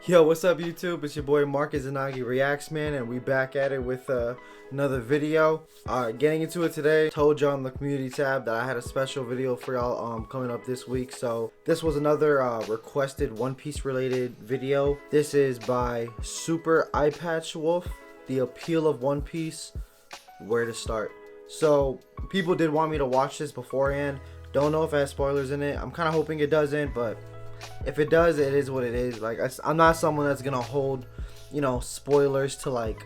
Yo, what's up YouTube? It's your boy Marcus Zanagi Reacts, man, and we back at it with another video. Getting into it today, told y'all in the community tab that I had a special video for y'all coming up this week. So this was another requested One Piece related video. This is by Super Eye Patch Wolf, The Appeal of One Piece, Where to Start. So people did want me to watch this beforehand. Don't know if it has spoilers in it. I'm kind of hoping it doesn't, but if it does, it is what it is. Like, I'm not someone that's gonna hold, you know, spoilers to like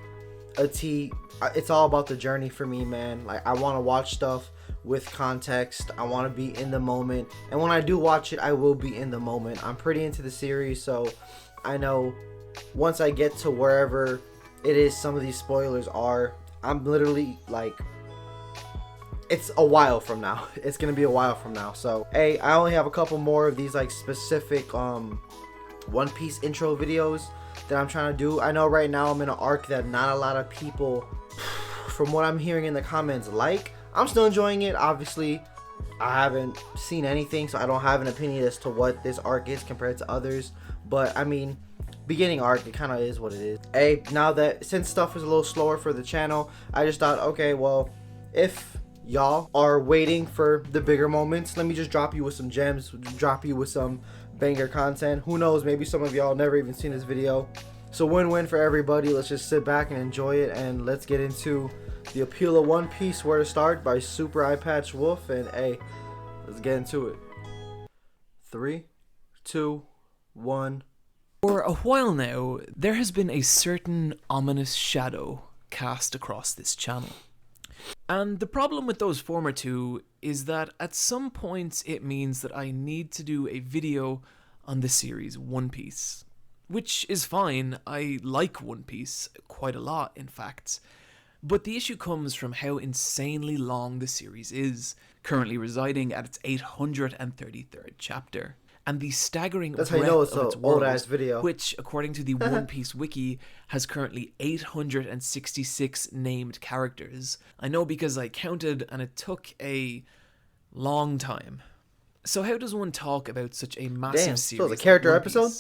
a T. It's all about the journey for me, man. Like, I want to watch stuff with context. I want to be in the moment, and when I do watch it, I will be in the moment. I'm pretty into the series, so I know once I get to wherever it is some of these spoilers are, I'm literally like, it's a while from now. It's gonna be a while from now. So hey, I only have a couple more of these like specific One Piece intro videos that I'm trying to do. I know right now I'm in an arc that not a lot of people, from what I'm hearing in the comments, like. I'm still enjoying it. Obviously I haven't seen anything, so I don't have an opinion as to what this arc is compared to others, but I mean, beginning arc, it kind of is what it is. Hey, now that since stuff is a little slower for the channel, I just thought, okay, well, if y'all are waiting for the bigger moments, let me just drop you with some gems, drop you with some banger content. Who knows, maybe some of y'all never even seen this video, so win-win for everybody. Let's just sit back and enjoy it, and let's get into The Appeal of One Piece, Where to Start by Super Eye Patch Wolf. And hey, let's get into it. 3, 2, 1. For a while now, there has been a certain ominous shadow cast across this channel. And the problem with those former two is that at some points it means that I need to do a video on the series One Piece. Which is fine, I like One Piece quite a lot, in fact. But the issue comes from how insanely long the series is, currently residing at its 833rd chapter. And the staggering breadth of its world, video, which, according to the One Piece wiki, has currently 866 named characters. I know because I counted, and it took a long time. So how does one talk about such a massive series? So it's a character episode?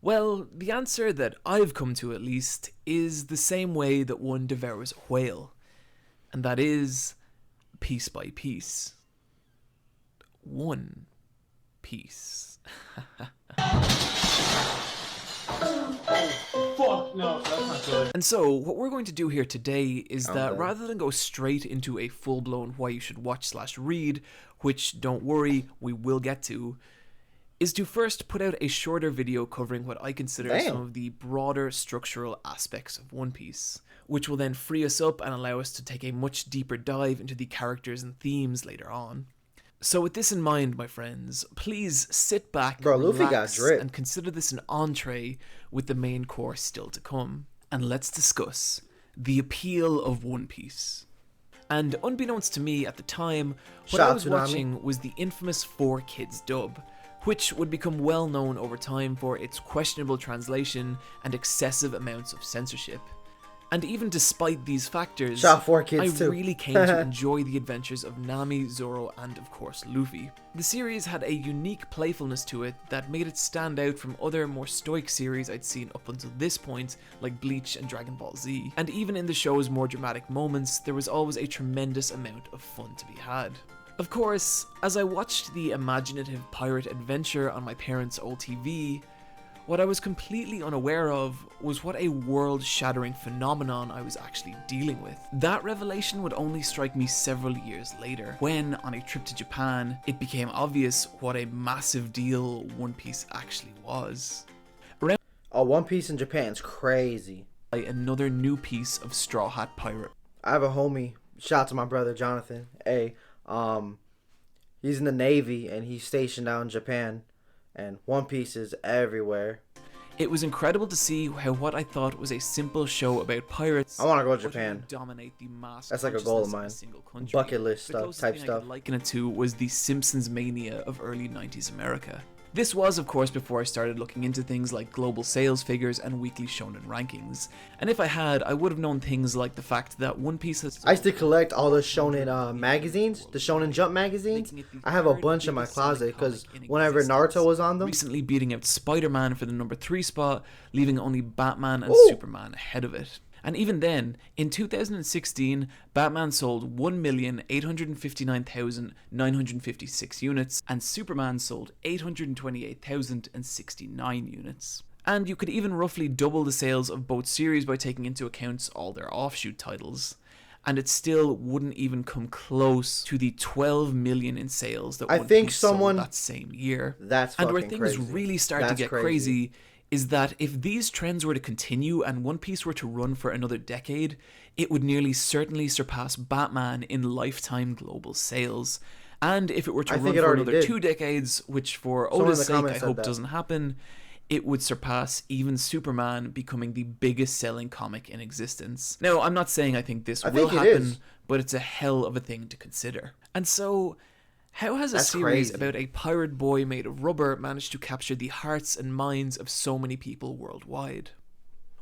Well, the answer that I've come to, at least, is the same way that one devours a whale. And that is piece by piece. One Piece. Fuck no, that's not good. And so, what we're going to do here today is that rather than go straight into a full-blown why you should watch / read, which, don't worry, we will get to, is to first put out a shorter video covering what I consider some of the broader structural aspects of One Piece, which will then free us up and allow us to take a much deeper dive into the characters and themes later on. So with this in mind, my friends, please sit back, relax, and consider this an entree with the main course still to come. And let's discuss The Appeal of One Piece. And unbeknownst to me at the time, what I was watching was the infamous 4Kids dub, which would become well known over time for its questionable translation and excessive amounts of censorship. And even despite these factors, I really came to enjoy the adventures of Nami, Zoro, and of course Luffy. The series had a unique playfulness to it that made it stand out from other more stoic series I'd seen up until this point, like Bleach and Dragon Ball Z. And even in the show's more dramatic moments, there was always a tremendous amount of fun to be had. Of course, as I watched the imaginative pirate adventure on my parents' old TV, what I was completely unaware of was what a world-shattering phenomenon I was actually dealing with. That revelation would only strike me several years later, when, on a trip to Japan, it became obvious what a massive deal One Piece actually was. One Piece in Japan is crazy. Another new piece of Straw Hat Pirate. I have a homie, shout out to my brother Jonathan. Hey, he's in the Navy and he's stationed out in Japan. And One Piece is everywhere. It was incredible to see how what I thought was a simple show about pirates. I want to go to Japan. Dominate the mass. That's like a goal of mine. Bucket list stuff, type stuff. Liken it to was the Simpsons mania of early 90s America. This was, of course, before I started looking into things like global sales figures and weekly shonen rankings. And if I had, I would have known things like the fact that One Piece has... I used to collect all the shonen magazines, the Shonen Jump magazines. I have a bunch in my closet because whenever Naruto was on them. Recently beating out Spider-Man for the number 3 spot, leaving only Batman and Superman ahead of it. And even then, in 2016, Batman sold 1,859,956 units, and Superman sold 828,069 units. And you could even roughly double the sales of both series by taking into account all their offshoot titles. And it still wouldn't even come close to the 12 million in sales that One Piece sold that same year. And where things crazy. really start to get crazy is that if these trends were to continue and One Piece were to run for another decade, it would nearly certainly surpass Batman in lifetime global sales. And if it were to run for another 2 decades, which for Oda's sake I hope doesn't happen, it would surpass even Superman, becoming the biggest selling comic in existence. Now, I'm not saying I think this will happen, but it's a hell of a thing to consider. And so, how has a series about a pirate boy made of rubber managed to capture the hearts and minds of so many people worldwide?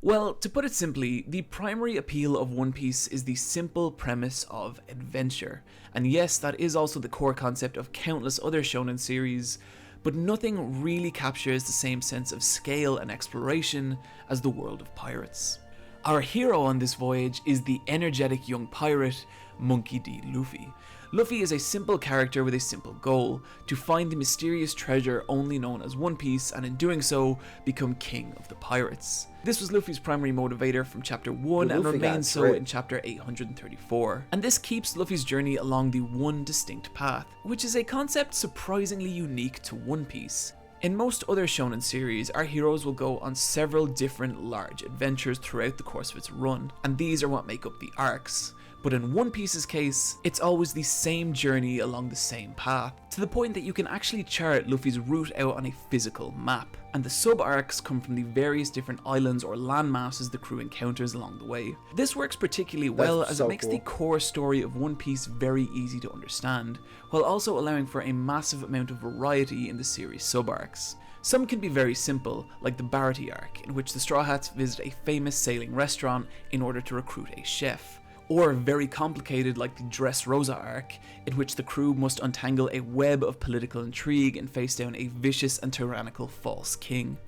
Well, to put it simply, the primary appeal of One Piece is the simple premise of adventure. And yes, that is also the core concept of countless other shonen series, but nothing really captures the same sense of scale and exploration as the world of pirates. Our hero on this voyage is the energetic young pirate, Monkey D. Luffy. Luffy is a simple character with a simple goal, to find the mysterious treasure only known as One Piece, and in doing so, become king of the pirates. This was Luffy's primary motivator from chapter 1 and remains so in chapter 834. And this keeps Luffy's journey along the one distinct path, which is a concept surprisingly unique to One Piece. In most other shonen series, our heroes will go on several different large adventures throughout the course of its run, and these are what make up the arcs. But in One Piece's case, it's always the same journey along the same path, to the point that you can actually chart Luffy's route out on a physical map. And the sub-arcs come from the various different islands or landmasses the crew encounters along the way. This works particularly well as it makes the core story of One Piece very easy to understand, while also allowing for a massive amount of variety in the series sub-arcs. Some can be very simple, like the Barati arc, in which the Straw Hats visit a famous sailing restaurant in order to recruit a chef. Or very complicated like the Dressrosa arc, in which the crew must untangle a web of political intrigue and face down a vicious and tyrannical false king.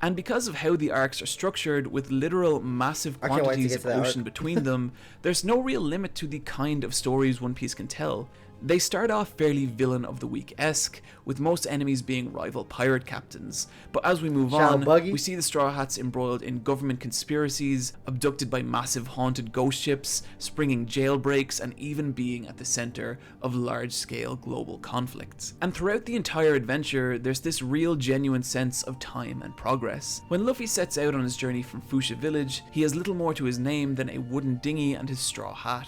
And because of how the arcs are structured, with literal massive quantities of ocean between them, there's no real limit to the kind of stories One Piece can tell. They start off fairly villain of the week-esque, with most enemies being rival pirate captains, but as we move on, we see the Straw Hats embroiled in government conspiracies, abducted by massive haunted ghost ships, springing jailbreaks, and even being at the center of large-scale global conflicts. And throughout the entire adventure, there's this real genuine sense of time and progress. When Luffy sets out on his journey from Fuchsia Village, he has little more to his name than a wooden dinghy and his straw hat.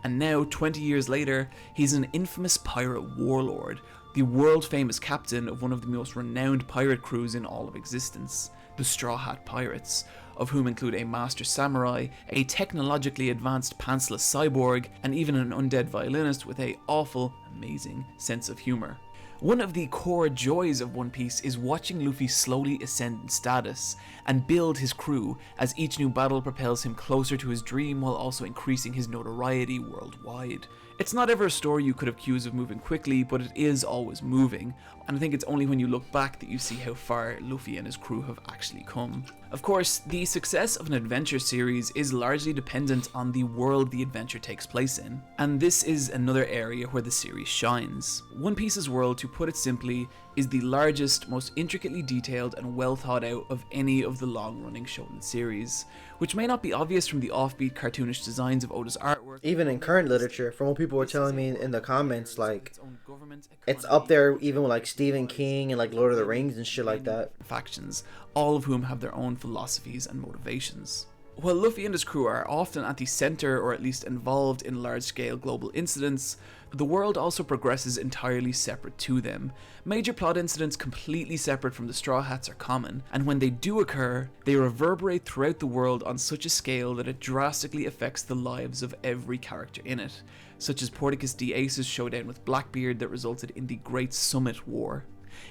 And now, 20 years later, he's an infamous pirate warlord, the world-famous captain of one of the most renowned pirate crews in all of existence, the Straw Hat Pirates, of whom include a master samurai, a technologically advanced pantsless cyborg, and even an undead violinist with a awful, amazing sense of humor. One of the core joys of One Piece is watching Luffy slowly ascend in status and build his crew as each new battle propels him closer to his dream while also increasing his notoriety worldwide. It's not ever a story you could accuse of moving quickly, but it is always moving, and I think it's only when you look back that you see how far Luffy and his crew have actually come. Of course, the success of an adventure series is largely dependent on the world the adventure takes place in, and this is another area where the series shines. One Piece's world, to put it simply, is the largest, most intricately detailed and well thought out of any of the long-running shonen series, which may not be obvious from the offbeat cartoonish designs of Oda's artwork. Even in current literature, from what people were telling me in the comments, like, it's up there even with like Stephen King and like Lord of the Rings and shit like that. Factions, all of whom have their own philosophies and motivations. While Luffy and his crew are often at the center or at least involved in large-scale global incidents, the world also progresses entirely separate to them. Major plot incidents completely separate from the Straw Hats are common, and when they do occur, they reverberate throughout the world on such a scale that it drastically affects the lives of every character in it, such as Porticus D. Ace's showdown with Blackbeard that resulted in the Great Summit War.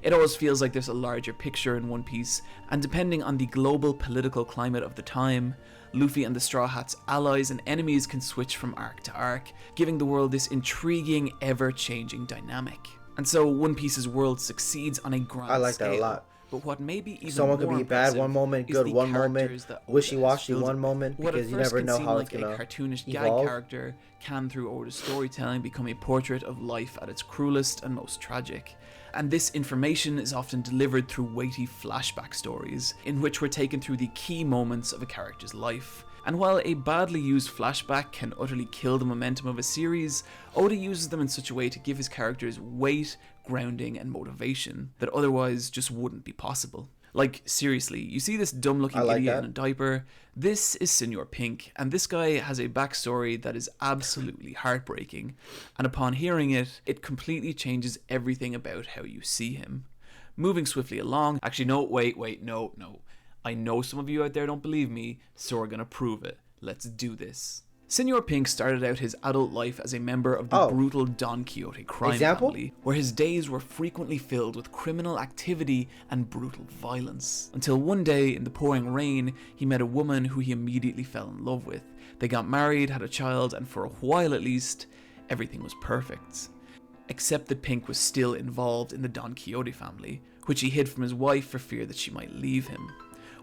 It always feels like there's a larger picture in One Piece, and depending on the global political climate of the time, Luffy and the Straw Hats' allies and enemies can switch from arc to arc, giving the world this intriguing, ever-changing dynamic. And so One Piece's world succeeds on a grand scale. I like that a lot. But what may be even Someone more could be bad one moment, good one moment, wishy-washy one moment, because you never know how it's gonna a cartoonish evolve. gag character can, through Oda's storytelling, become a portrait of life at its cruelest and most tragic. And this information is often delivered through weighty flashback stories, in which we're taken through the key moments of a character's life. And while a badly used flashback can utterly kill the momentum of a series, Oda uses them in such a way to give his characters weight, grounding, and motivation that otherwise just wouldn't be possible. Like, seriously, you see this dumb-looking idiot in a diaper? This is Senor Pink, and this guy has a backstory that is absolutely heartbreaking, and upon hearing it, it completely changes everything about how you see him. Moving swiftly along, actually no, wait, no. I know some of you out there don't believe me, so we're gonna prove it. Let's do this. Senor Pink started out his adult life as a member of the brutal Don Quixote crime family, where his days were frequently filled with criminal activity and brutal violence. Until one day, in the pouring rain, he met a woman who he immediately fell in love with. They got married, had a child, and for a while at least, everything was perfect. Except that Pink was still involved in the Don Quixote family, which he hid from his wife for fear that she might leave him.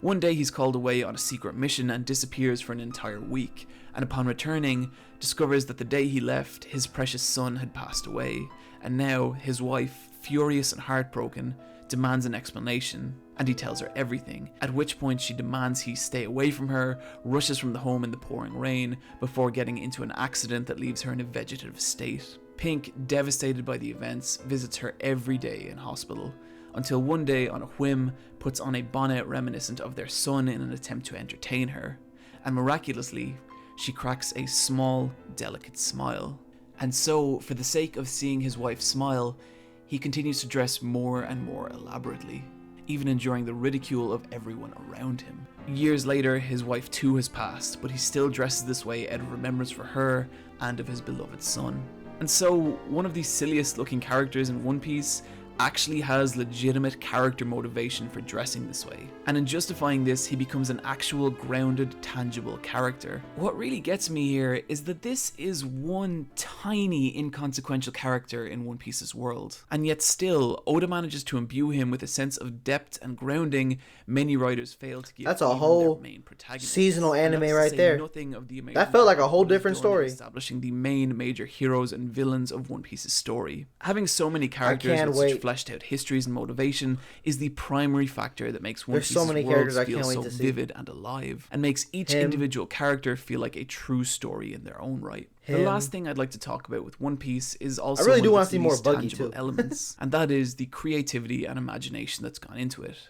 One day he's called away on a secret mission and disappears for an entire week, and upon returning, discovers that the day he left, his precious son had passed away, and now his wife, furious and heartbroken, demands an explanation, and he tells her everything, at which point she demands he stay away from her, rushes from the home in the pouring rain, before getting into an accident that leaves her in a vegetative state. Pink, devastated by the events, visits her every day in hospital, until one day, on a whim, puts on a bonnet reminiscent of their son in an attempt to entertain her, and miraculously, she cracks a small, delicate smile. And so, for the sake of seeing his wife smile, he continues to dress more and more elaborately, even enduring the ridicule of everyone around him. Years later, his wife too has passed, but he still dresses this way out of remembrance for her and of his beloved son. And so, one of the silliest looking characters in One Piece actually has legitimate character motivation for dressing this way. And in justifying this, he becomes an actual grounded, tangible character. What really gets me here is that this is one tiny, inconsequential character in One Piece's world. And yet still, Oda manages to imbue him with a sense of depth and grounding many writers fail to give. That's a whole main protagonist. seasonal anime right there. That felt like a whole different story. Establishing the main major heroes and villains of One Piece's story. Having so many characters with such fleshed out histories and motivation is the primary factor that makes One Piece's world feel so vivid and alive, and makes each individual character feel like a true story in their own right. The last thing I'd like to talk about with One Piece is also one of its least tangible elements, and that is the creativity and imagination that's gone into it.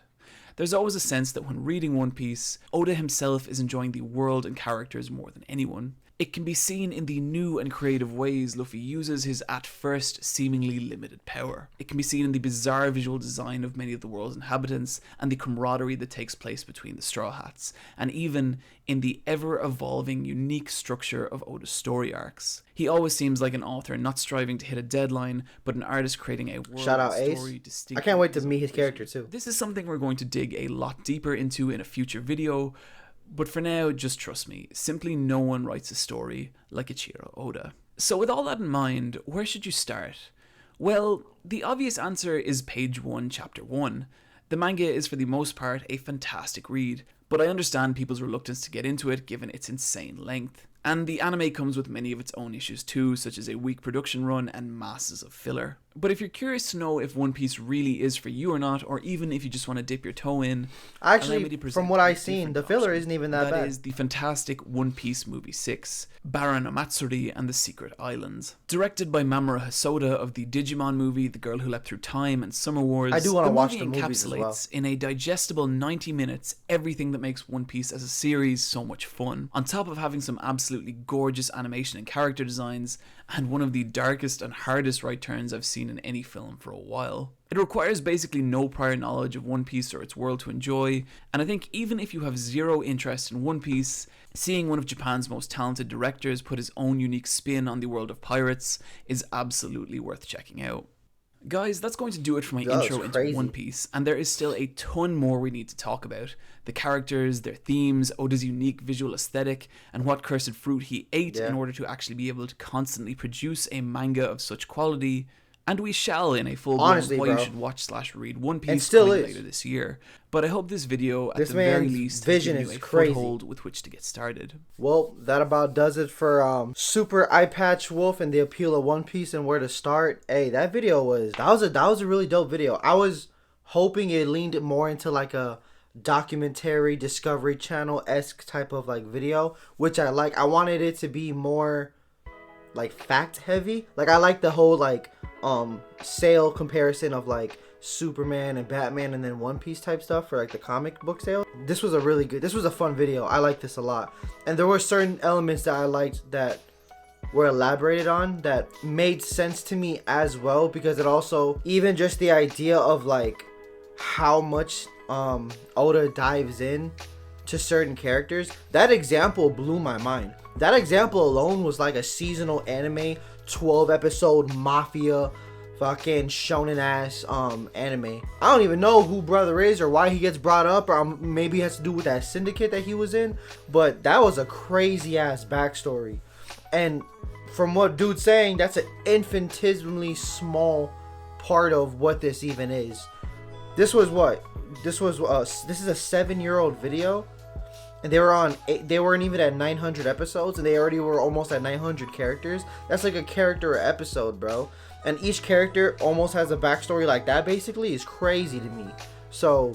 There's always a sense that when reading One Piece, Oda himself is enjoying the world and characters more than anyone. It can be seen in the new and creative ways Luffy uses his at first seemingly limited power. It can be seen in the bizarre visual design of many of the world's inhabitants and the camaraderie that takes place between the Straw Hats, and even in the ever-evolving unique structure of Oda's story arcs. He always seems like an author not striving to hit a deadline, but an artist creating a world story distinctly. I can't wait to meet his character too. This is something we're going to dig a lot deeper into in a future video, but for now, just trust me, simply no one writes a story like Ichiro Oda. So with all that in mind, where should you start? Well, the obvious answer is page 1, chapter 1. The manga is for the most part a fantastic read, but I understand people's reluctance to get into it given its insane length. And the anime comes with many of its own issues too, such as a weak production run and masses of filler. But if you're curious to know if One Piece really is for you or not, or even if you just want to dip your toe in, actually, from what I've seen, the filler isn't even that bad. That is the fantastic One Piece Movie 6, Baron Amatsuri and the Secret Islands. Directed by Mamoru Hosoda of the Digimon movie, The Girl Who Leapt Through Time and Summer Wars, I do want to watch the movies encapsulates as well. In a digestible 90 minutes everything that makes One Piece as a series so much fun, on top of having some absolutely gorgeous animation and character designs, and one of the darkest and hardest right turns I've seen in any film for a while. It requires basically no prior knowledge of One Piece or its world to enjoy, and I think even if you have zero interest in One Piece, seeing one of Japan's most talented directors put his own unique spin on the world of pirates is absolutely worth checking out. Guys, that's going to do it for my That was intro into crazy. One Piece, and there is still a ton more we need to talk about. The characters, their themes, Oda's unique visual aesthetic, and what cursed fruit he ate in order to actually be able to constantly produce a manga of such quality. And we shall in a full-blown Honestly, why bro. you should watch/read One And Piece still coming is. later this year. But I hope this video, at This the very man's least, vision has given is you a crazy. foothold with which to get started. Well, that about does it for Super Eye Patch Wolf and the appeal of One Piece and where to start. Hey, that video was a really dope video. I was hoping it leaned more into like a documentary Discovery Channel-esque type of like video, which I like. I wanted it to be more like fact heavy. Like I like the whole like sale comparison of like Superman and Batman and then One Piece type stuff for like the comic book sale. This was a fun video. I like this a lot. And there were certain elements that I liked that were elaborated on that made sense to me as well, because it also, even just the idea of like how much Oda dives in to certain characters, that example blew my mind. That example alone was like a seasonal anime 12 episode mafia fucking shonen ass anime. I don't even know who brother is or why he gets brought up, or maybe it has to do with that syndicate that he was in, but that was a crazy ass backstory. And from what dude's saying, that's an infinitesimally small part of what this even is. This was what? This is a 7-year-old video, and they weren't even at 900 episodes, and they already were almost at 900 characters. That's like a character a episode, bro. And each character almost has a backstory like that, basically, is crazy to me. So,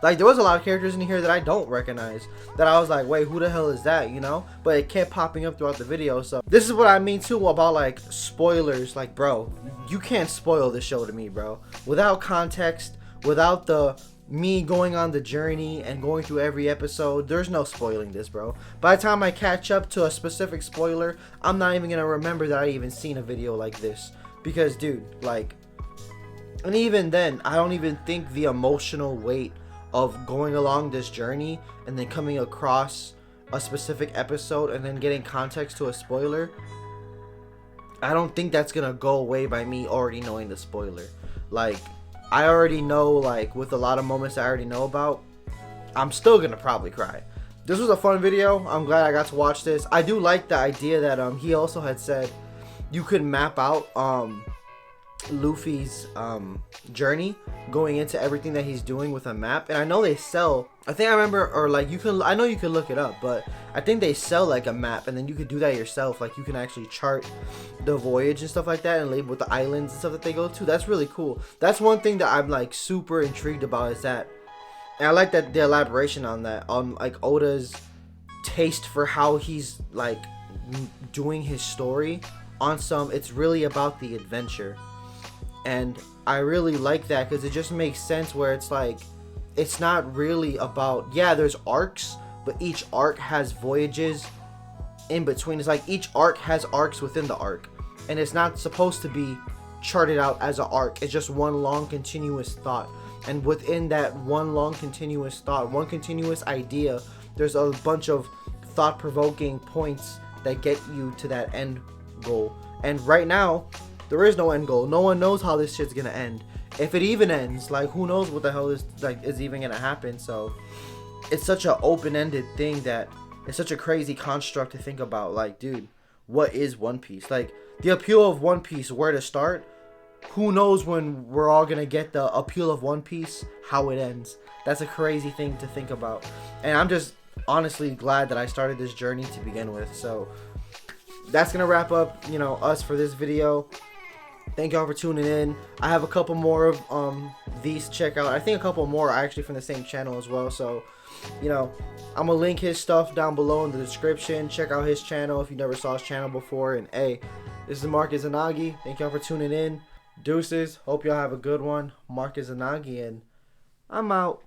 like, there was a lot of characters in here that I don't recognize, that I was like, wait, who the hell is that, you know? But it kept popping up throughout the video. So this is what I mean too about like spoilers. Like, bro, you can't spoil this show to me, bro, without context, without the me going on the journey and going through every episode. There's no spoiling this, bro. By the time I catch up to a specific spoiler, I'm not even gonna remember that I even seen a video like this, because dude, like, and even then I don't even think the emotional weight of going along this journey and then coming across a specific episode and then getting context to a spoiler, I don't think that's gonna go away by me already knowing the spoiler. Like, I already know, like, with a lot of moments I already know about, I'm still gonna probably cry. This was a fun video. I'm glad I got to watch this. I do like the idea that he also had said you could map out Luffy's journey, going into everything that he's doing with a map. And I know they sell, I think I remember, or like you can, I know you can look it up, but I think they sell like a map, and then you could do that yourself. Like, you can actually chart the voyage and stuff like that, and label with the islands and stuff that they go to. That's really cool. That's one thing that I'm like super intrigued about, is that, and I like that the elaboration on that, on like Oda's taste for how he's like doing his story on some, it's really about the adventure. And I really like that, because it just makes sense, where it's like, it's not really about, yeah, there's arcs, but each arc has voyages in between. It's like each arc has arcs within the arc, and it's not supposed to be charted out as an arc. It's just one long continuous thought, and within that one long continuous thought, one continuous idea, there's a bunch of thought-provoking points that get you to that end goal. And right now, there is no end goal. No one knows how this shit's gonna end. If it even ends, like, who knows what the hell is even gonna happen. So it's such an open-ended thing that it's such a crazy construct to think about. Like, dude, what is One Piece? Like, the appeal of One Piece, where to start? Who knows when we're all gonna get the appeal of One Piece, how it ends. That's a crazy thing to think about. And I'm just honestly glad that I started this journey to begin with. So that's gonna wrap up, you know, us for this video. Thank y'all for tuning in. I have a couple more of these to check out. I think a couple more are actually from the same channel as well. So, you know, I'm gonna link his stuff down below in the description. Check out his channel if you never saw his channel before. And hey, this is Marcus Zanagi. Thank y'all for tuning in. Deuces. Hope y'all have a good one. Marcus Zanagi, and I'm out.